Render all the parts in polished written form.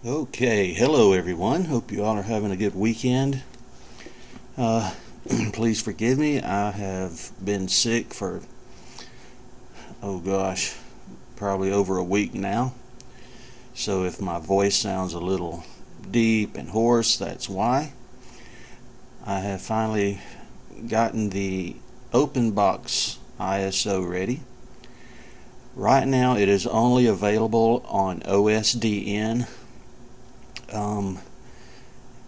Okay, hello everyone. Hope you all are having a good weekend. Please forgive me. I have been sick for, oh gosh, probably over a week now. So if my voice sounds a little deep and hoarse, that's why. I have finally gotten the Openbox ISO ready. Right now it is only available on OSDN.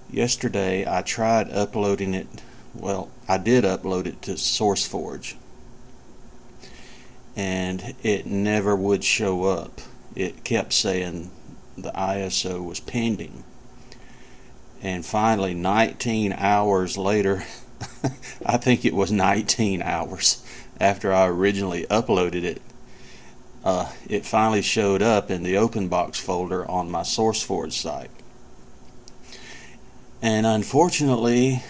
Yesterday I tried uploading it. Well, I did upload it to SourceForge, and it never would show up. It kept saying the ISO was pending, and finally 19 hours later I think it was 19 hours after I originally uploaded it, it finally showed up in the Openbox folder on my SourceForge site. And unfortunately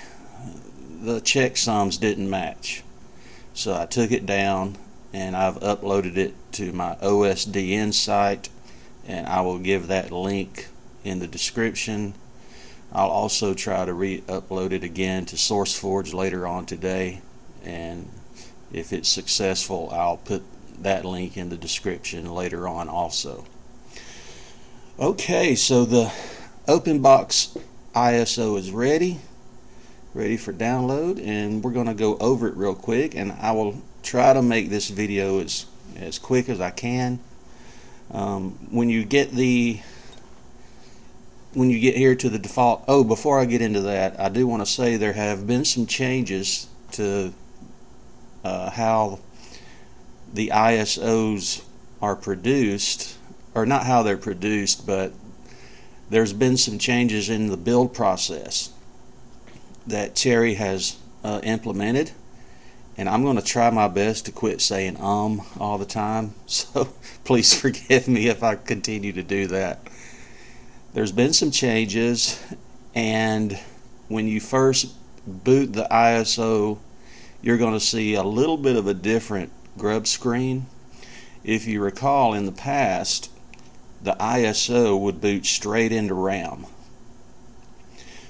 the checksums didn't match, so I took it down and I've uploaded it to my OSDN site, and I will give that link in the description. I'll also try to re-upload it again to SourceForge later on today, and if it's successful I'll put that link in the description later on also. Okay, so the Openbox ISO is ready for download, and we're going to go over it real quick, and I will try to make this video as quick as I can. When you get here to the default, before I get into that, I do want to say there have been some changes to how the ISOs are produced, or not how they're produced, but there's been some changes in the build process that Terry has implemented, and I'm going to try my best to quit saying all the time, so please forgive me if I continue to do that. There's been some changes, and when you first boot the ISO, you're going to see a little bit of a different grub screen. If you recall, in the past the ISO would boot straight into RAM.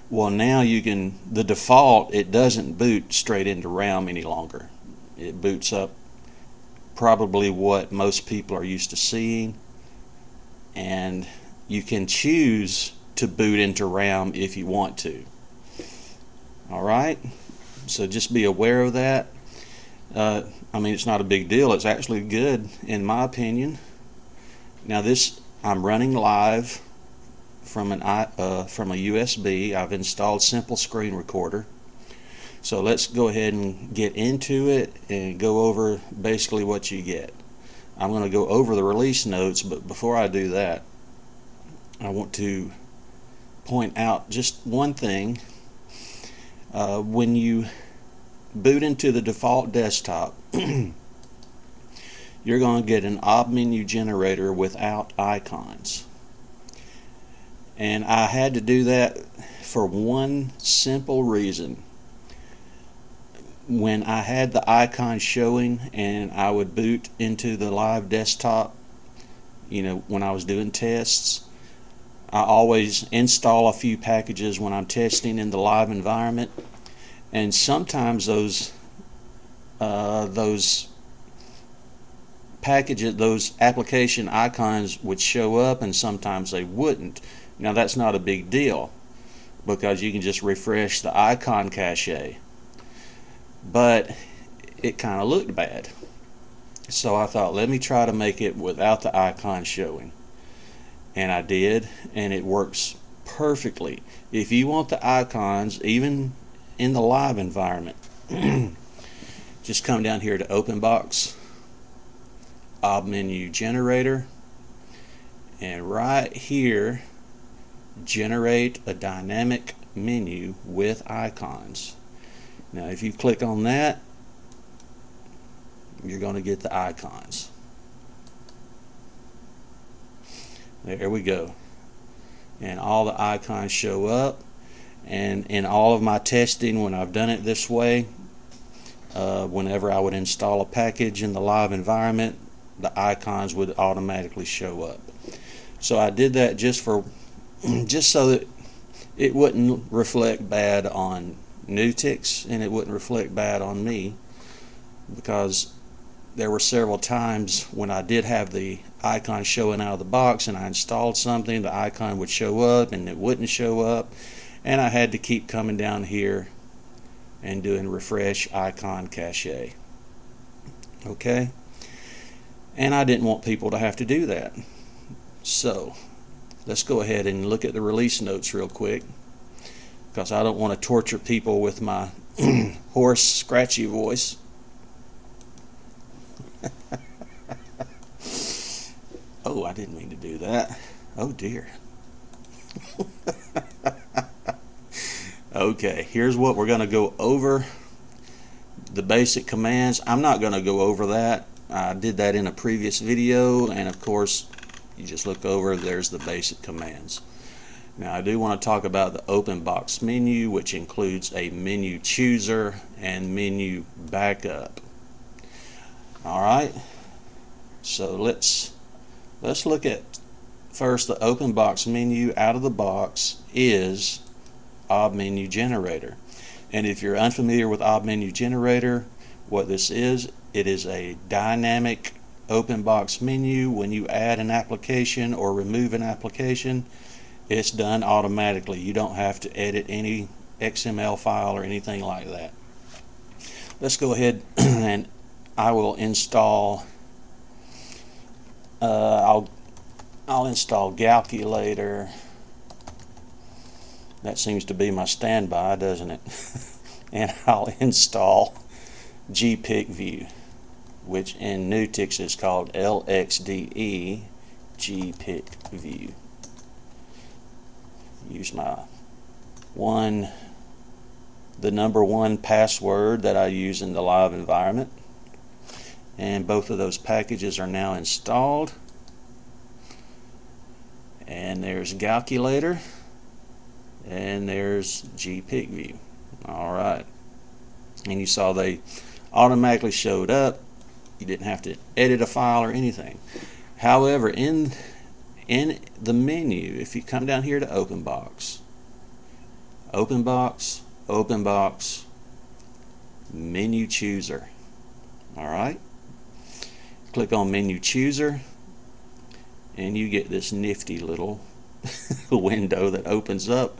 Well, now the default, it doesn't boot straight into RAM any longer. It boots up probably what most people are used to seeing, and you can choose to boot into RAM if you want to. Alright, so just be aware of that. I mean, it's not a big deal. It's actually good in my opinion. Now this, I'm running live from a USB. I've installed Simple Screen Recorder. So let's go ahead and get into it and go over basically what you get. I'm going to go over the release notes, but before I do that, I want to point out just one thing. When you boot into the default desktop, you're going to get an ob menu generator without icons, and I had to do that for one simple reason. When I had the icon showing and I would boot into the live desktop, when I was doing tests, I always install a few packages when I'm testing in the live environment, and sometimes those packages, those application icons would show up and sometimes they wouldn't. Now that's not a big deal because you can just refresh the icon cache, but it kind of looked bad, so I thought, let me try to make it without the icon showing, and I did, and it works perfectly. If you want the icons even in the live environment, just come down here to Openbox, ob menu generator, and right here generate a dynamic menu with icons. Now if you click on that, you're going to get the icons. There we go, and all the icons show up. And in all of my testing, when I've done it this way, whenever I would install a package in the live environment, the icons would automatically show up. So I did that just for just so that it wouldn't reflect bad on NuTyX and it wouldn't reflect bad on me, because there were several times when I did have the icon showing out of the box and I installed something, the icon would show up and it wouldn't show up, and I had to keep coming down here and doing refresh icon cache. Okay, and I didn't want people to have to do that. So let's go ahead and look at the release notes real quick, because I don't want to torture people with my hoarse, scratchy voice. Oh, I didn't mean to do that. Oh dear. Okay, here's what we're going to go over. The basic commands. I'm not going to go over that. I did that in a previous video, and of course you just look over, there's the basic commands. Now I do want to talk about the Openbox menu, which includes a menu chooser and menu backup. Alright, so let's look at first the Openbox menu. Out of the box is Ob Menu Generator. And if you're unfamiliar with Ob Menu Generator, what this is, it is a dynamic Openbox menu. When you add an application or remove an application, it's done automatically. You don't have to edit any XML file or anything like that. Let's go ahead and I will install I'll install Calculator. That seems to be my standby, doesn't it? And I'll install gpickview, which in NuTyX is called LXDE gpickview. Use the number one password that I use in the live environment, and both of those packages are now installed. And there's Calculator, and there's gpickview. Alright, and you saw they automatically showed up. You didn't have to edit a file or anything. However, in the menu, if you come down here to Openbox, Openbox, menu chooser. Alright, click on menu chooser, and you get this nifty little window that opens up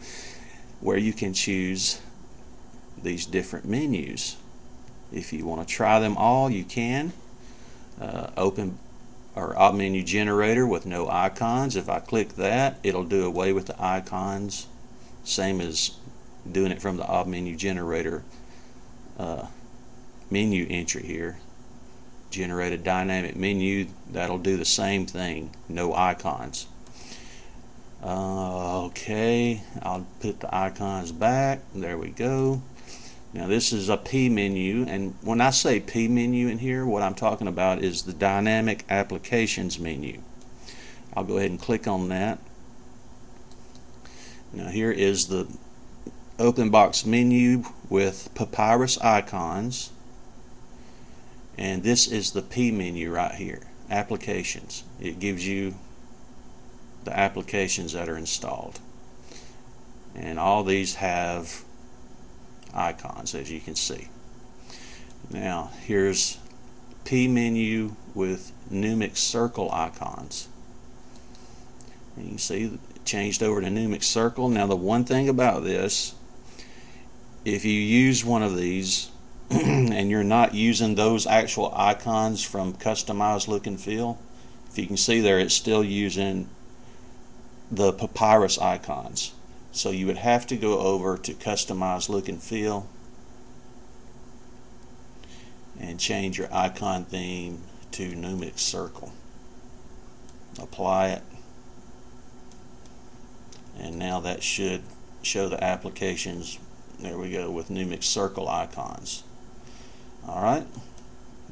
where you can choose these different menus. If you want to try them all, you can. Ob Menu Generator with no icons. If I click that, it'll do away with the icons, same as doing it from the Ob Menu Generator menu entry here. Generate a dynamic menu, that'll do the same thing, no icons. Okay, I'll put the icons back. There we go. Now this is a P menu, and when I say P menu in here, what I'm talking about is the dynamic applications menu. I'll go ahead and click on that. Now here is the Openbox menu with papyrus icons, and this is the P menu right here, applications. It gives you the applications that are installed, and all these have icons, as you can see. Now here's P menu with NuTyX circle icons, and you can see it changed over to NuTyX circle. Now the one thing about this, if you use one of these and you're not using those actual icons from Customize Look and Feel, if you can see there, it's still using the papyrus icons. So you would have to go over to Customize Look and Feel and change your icon theme to NuTyX circle. Apply it, and now that should show the applications. There we go, with NuTyX circle icons. Alright,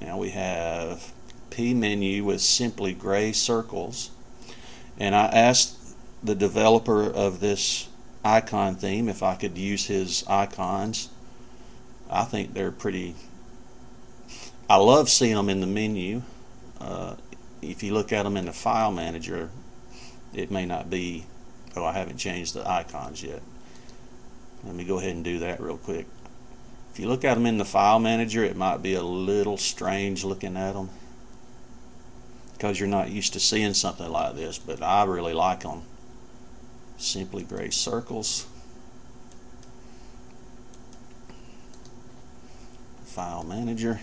now we have P menu with simply gray circles, and I asked the developer of this icon theme if I could use his icons. I think they're pretty, I love seeing them in the menu. If you look at them in the file manager, it may not be Oh, I haven't changed the icons yet. Let me go ahead and do that real quick. If you look at them in the file manager, it might be a little strange looking at them because you're not used to seeing something like this, but I really like them. Simply gray circles. File manager.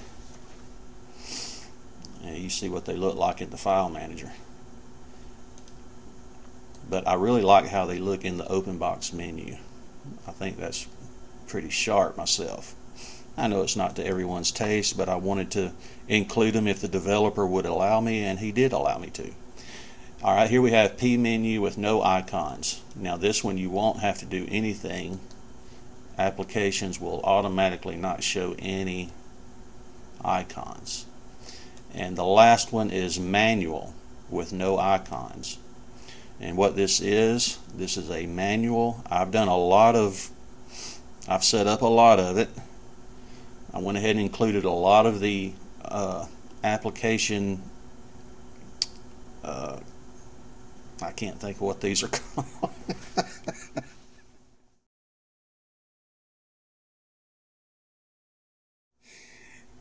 And you see what they look like in the file manager. But I really like how they look in the Openbox menu. I think that's pretty sharp myself. I know it's not to everyone's taste, but I wanted to include them if the developer would allow me, and he did allow me to. Alright, here we have P menu with no icons. Now this one you won't have to do anything. Applications will automatically not show any icons. And the last one is manual with no icons. And what this is a manual. I've set up a lot of it. I went ahead and included a lot of the application, I can't think of what these are called.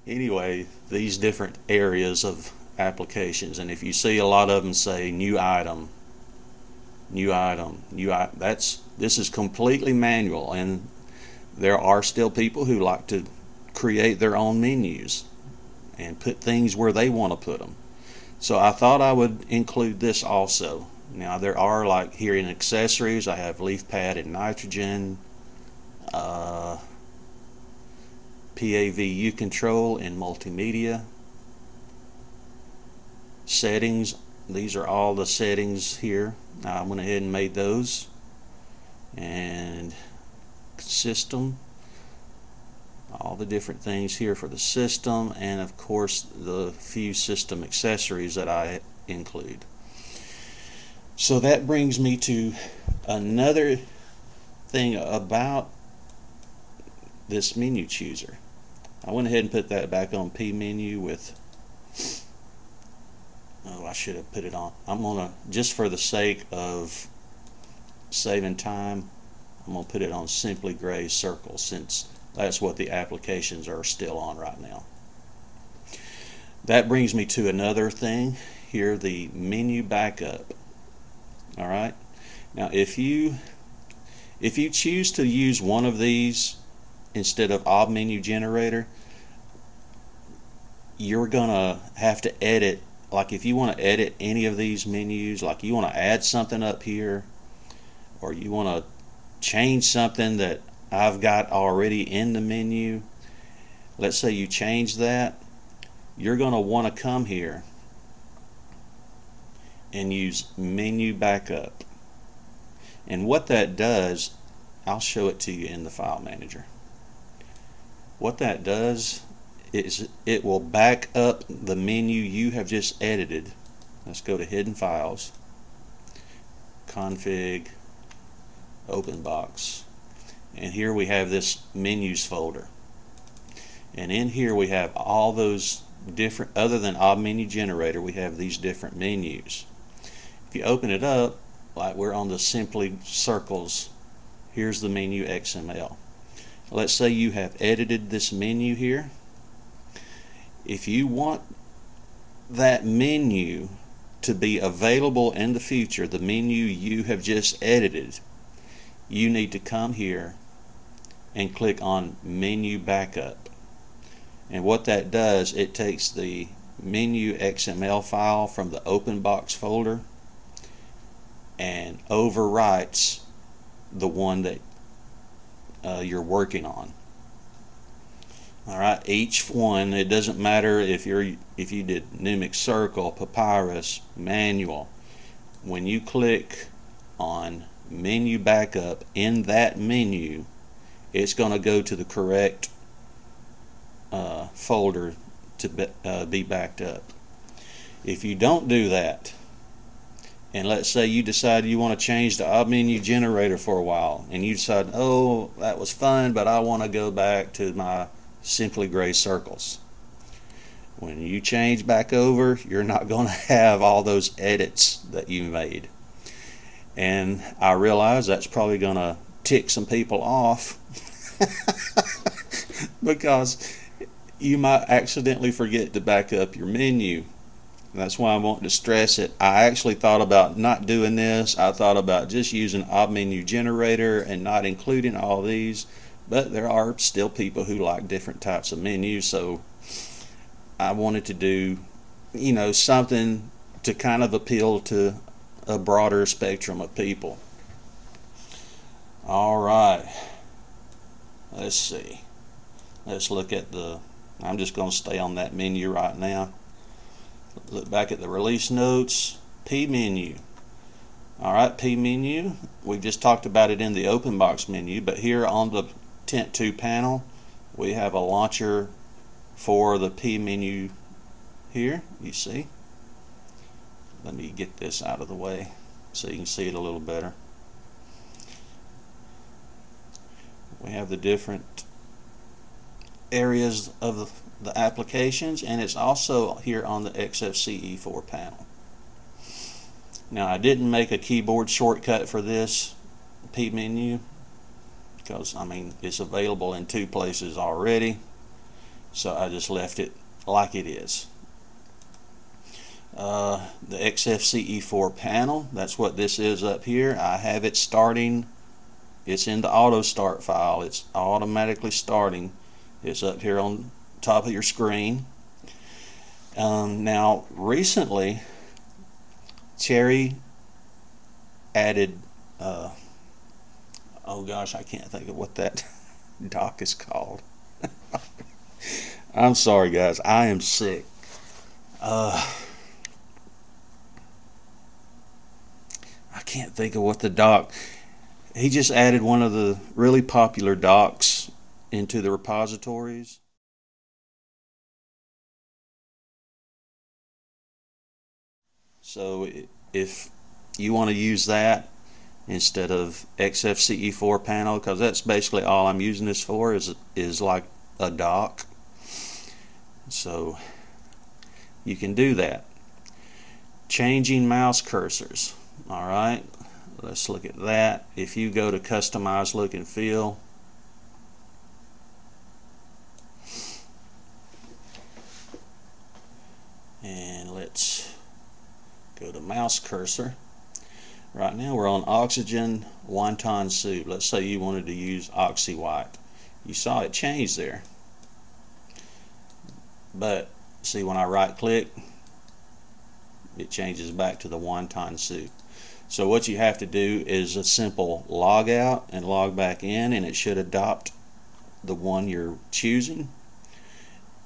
Anyway, these different areas of applications, and if you see a lot of them say new item, this is completely manual, and there are still people who like to create their own menus and put things where they want to put them. So I thought I would include this also. Now there are, like here in accessories, I have leaf pad and nitrogen, PAVU control and multimedia. Settings, these are all the settings here. I went ahead and made those. And system, all the different things here for the system, and of course the few system accessories that I include. So that brings me to another thing about this menu chooser. I went ahead and put that back on P menu with, oh, I should have put it on. I'm gonna, just for the sake of saving time, I'm gonna put it on simply gray circles, since that's what the applications are still on right now. That brings me to another thing here, the menu backup. Alright, now if you choose to use one of these instead of Ob Menu Generator, you're gonna have to edit. Like if you want to edit any of these menus, like you want to add something up here, or you want to change something that I've got already in the menu, let's say you change that, you're going to want to come here and use menu backup. And what that does, I'll show it to you in the file manager. What that does is it will back up the menu you have just edited. Let's go to hidden files, config, Openbox, and here we have this menus folder, and in here we have all those different, other than Ob Menu Generator, we have these different menus. If you open it up, like we're on the simply circles, here's the menu XML. Let's say you have edited this menu here. If you want that menu to be available in the future, the menu you have just edited, you need to come here and click on menu backup. And what that does, it takes the menu XML file from the Openbox folder and overwrites the one that you're working on. Alright, each one, it doesn't matter if you did NuTyX Circle, Papyrus, Manual. When you click on menu backup in that menu, it's going to go to the correct folder to be backed up. If you don't do that, and let's say you decide you want to change the Ob Menu Generator for a while, and you decide, oh, that was fun, but I want to go back to my simply gray circles. When you change back over, you're not going to have all those edits that you made. And I realize that's probably going to tick some people off because you might accidentally forget to back up your menu. That's why I want to stress it. I actually thought about not doing this. I thought about just using Odd Menu Generator and not including all these, but there are still people who like different types of menus, so I wanted to do, you know, something to kind of appeal to a broader spectrum of people. Alright, let's see. Let's look at I'm just going to stay on that menu right now. Look back at the release notes. P menu. Alright, P menu. We just talked about it in the Openbox menu, but here on the Tent 2 panel, we have a launcher for the P menu here, you see. Let me get this out of the way so you can see it a little better. We have the different areas of the applications, and it's also here on the XFCE4 panel. Now, I didn't make a keyboard shortcut for this P menu because, I mean, it's available in 2 places already, so I just left it like it is. The XFCE4 panel, that's what this is up here. I have it starting. It's in the auto start file. It's automatically starting. It's up here on top of your screen. Now, recently, Cherry added, oh gosh, I can't think of what that dock is called. I'm sorry, guys. I am sick. I can't think of what the dock. He just added one of the really popular docks into the repositories. So if you want to use that instead of XFCE4 panel, because that's basically all I'm using this for, is like a dock. So you can do that. Changing mouse cursors. Alright, let's look at that. If you go to customize look and feel, and let's go to mouse cursor. Right now we're on oxygen wonton soup. Let's say you wanted to use oxy white. You saw it change there. But see, when I right click, it changes back to the wonton soup. So what you have to do is a simple log out and log back in, and it should adopt the one you're choosing.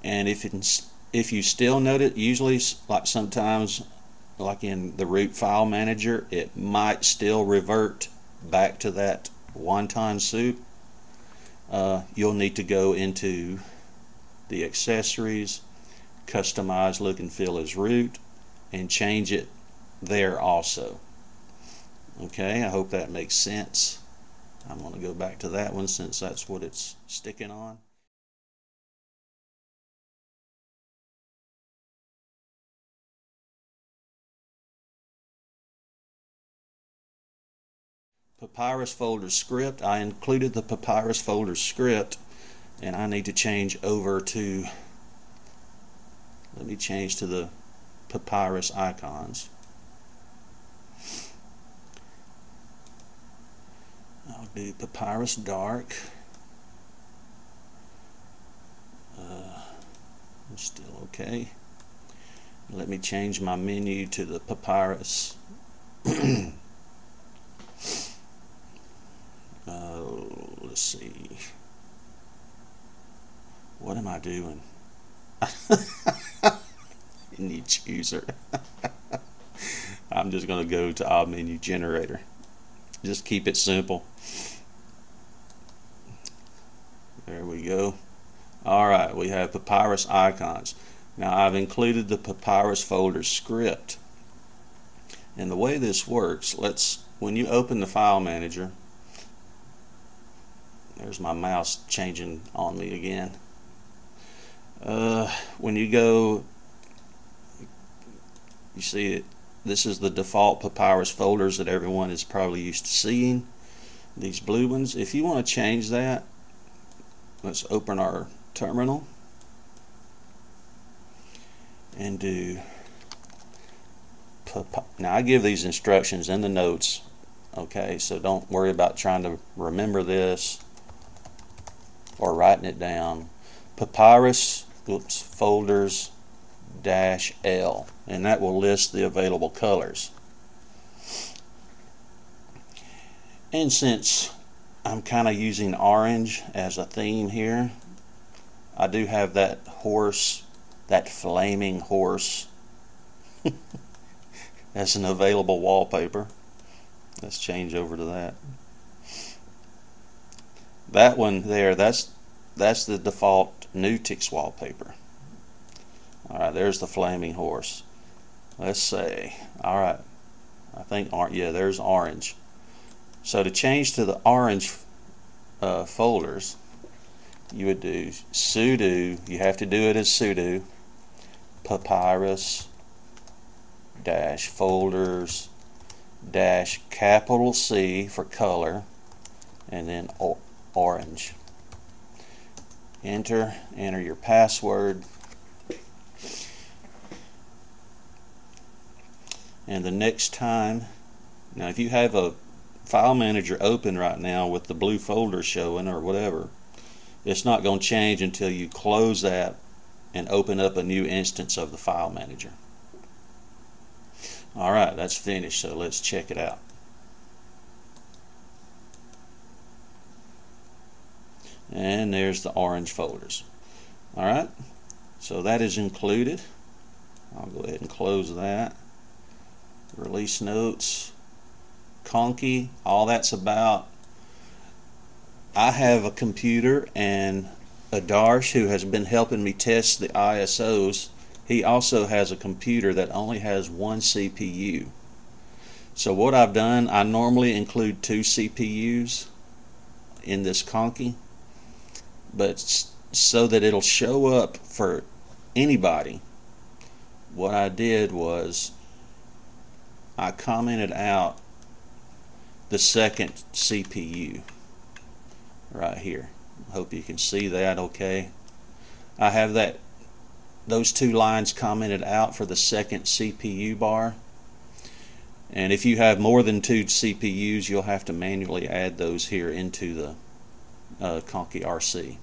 And if you still notice, usually like sometimes like in the root file manager, it might still revert back to that wonton soup. You'll need to go into the accessories, customize look and feel as root, and change it there also. Okay, I hope that makes sense. I'm going to go back to that one since that's what it's sticking on. Papyrus folder script. I included the papyrus folder script, and I need to change over to, let me change to the papyrus icons. I'll do papyrus dark. Still okay. Let me change my menu to the papyrus. Let's see. What am I doing? Menu chooser. I'm just going to go to Odd Menu Generator. Just keep it simple. There we go. Alright, we have papyrus icons. Now I've included the papyrus folder script. And the way this works, when you open the file manager, there's my mouse changing on me again. When you go, you see it, This is the default papyrus folders that everyone is probably used to seeing, these blue ones. If you want to change that, let's open our terminal and do now I give these instructions in the notes, okay, so don't worry about trying to remember this or writing it down. Papyrus folders -L, and that will list the available colors. And since I'm kind of using orange as a theme here, I do have that horse, that flaming horse as an available wallpaper. Let's change over to that. That one there, that's the default NuTyX wallpaper. Alright, there's the flaming horse. Let's say, alright, I think, yeah, there's orange. So to change to the orange folders, you would do sudo, you have to do it as sudo, papyrus -folders -C for color, and then orange. Enter your password, and the next time, now if you have a file manager open right now with the blue folder showing or whatever, it's not going to change until you close that and open up a new instance of the file manager. Alright, that's finished, so let's check it out. And there's the orange folders. Alright, so that is included. I'll go ahead and close that. Release notes, Conky, all that's about. I have a computer, and Adarsh, who has been helping me test the ISOs, he also has a computer that only has one CPU. So what I've done, I normally include 2 CPUs in this Conky, but so that it'll show up for anybody, what I did was I commented out the second CPU right here. Hope you can see that okay. I have those 2 lines commented out for the second CPU bar, and if you have more than 2 CPUs, you'll have to manually add those here into the Conky RC.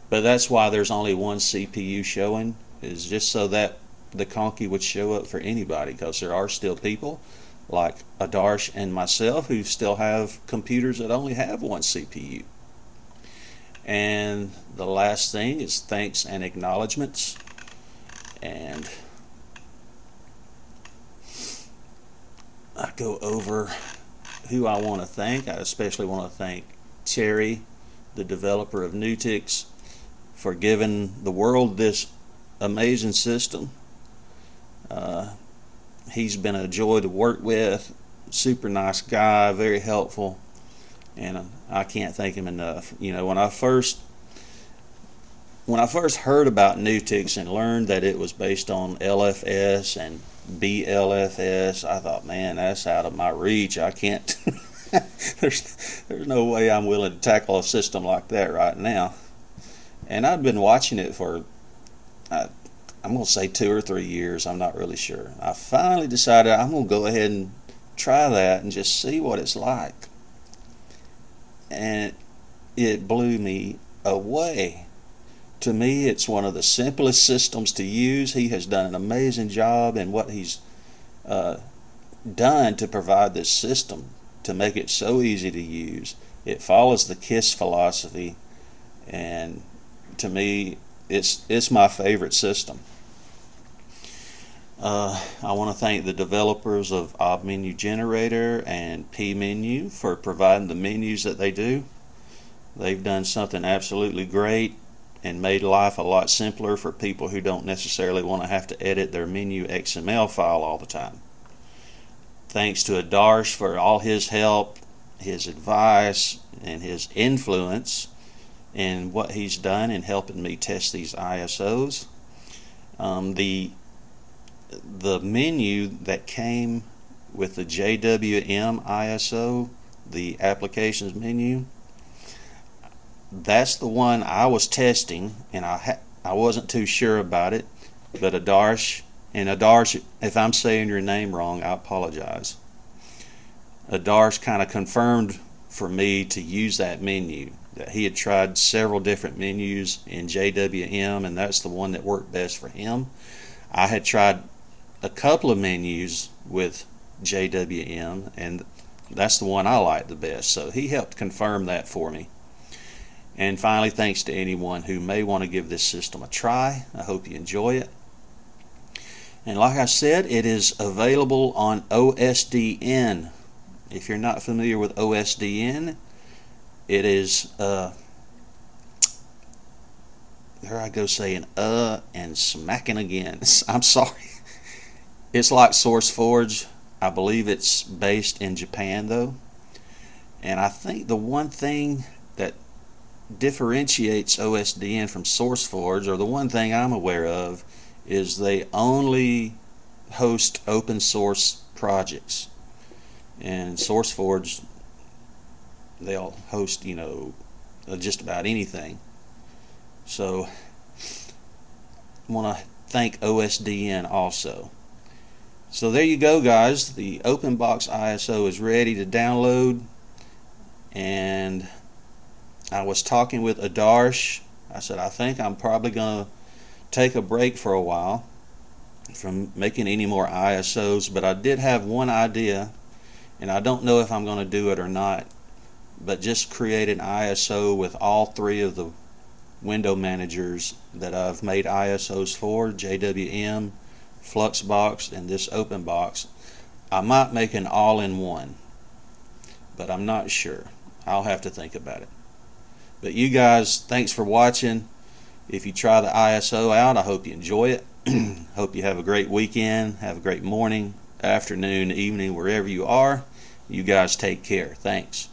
But that's why there's only one CPU showing, is just so that the Conky would show up for anybody, because there are still people like Adarsh and myself who still have computers that only have one CPU. And the last thing is thanks and acknowledgments. And I go over who I want to thank. I especially want to thank Terry, the developer of NuTyX, for giving the world this amazing system. He's been a joy to work with, super nice guy, very helpful, and I can't thank him enough. You know, when I first heard about NuTyX and learned that it was based on LFS and BLFS, I thought, man, that's out of my reach. I can't. there's no way I'm willing to tackle a system like that right now. And I've been watching it for I'm going to say 2 or 3 years. I'm not really sure. I finally decided I'm going to go ahead and try that and just see what it's like. And it blew me away. To me, it's one of the simplest systems to use. He has done an amazing job in what he's done to provide this system, to make it so easy to use. It follows the KISS philosophy, and to me, it's my favorite system. I want to thank the developers of Menu Generator and pMenu for providing the menus that they do. They've done something absolutely great and made life a lot simpler for people who don't necessarily want to have to edit their menu XML file all the time. Thanks to Adarsh for all his help, his advice, and his influence in what he's done in helping me test these ISOs. The the menu that came with the JWM ISO, the applications menu, that's the one I was testing, and I wasn't too sure about it, but Adarsh, if I'm saying your name wrong, I apologize. Adarsh kind of confirmed for me to use that menu, that he had tried several different menus in JWM, and that's the one that worked best for him. I had tried a couple of menus with JWM, and that's the one I liked the best, so he helped confirm that for me. And finally, thanks to anyone who may want to give this system a try. I hope you enjoy it. And like I said, it is available on OSDN. If you're not familiar with OSDN, it is there I go saying and smacking again. I'm sorry. It's like SourceForge. I believe it's based in Japan though. And I think the one thing that differentiates OSDN from SourceForge, or the one thing I'm aware of, is they only host open source projects. And SourceForge, they'll host, you know, just about anything. So I want to thank OSDN also. So there you go, guys. The Openbox ISO is ready to download, and I was talking with Adarsh. I said I think I'm probably going to take a break for a while from making any more ISOs, but I did have one idea, and I don't know if I'm going to do it or not, but just create an ISO with all three of the window managers that I've made ISOs for, JWM, Fluxbox, and this Openbox. I might make an all-in-one, but I'm not sure. I'll have to think about it. But you guys, thanks for watching. If you try the ISO out, I hope you enjoy it. Hope you have a great weekend, have a great morning, afternoon, evening, wherever you are. You guys take care. Thanks.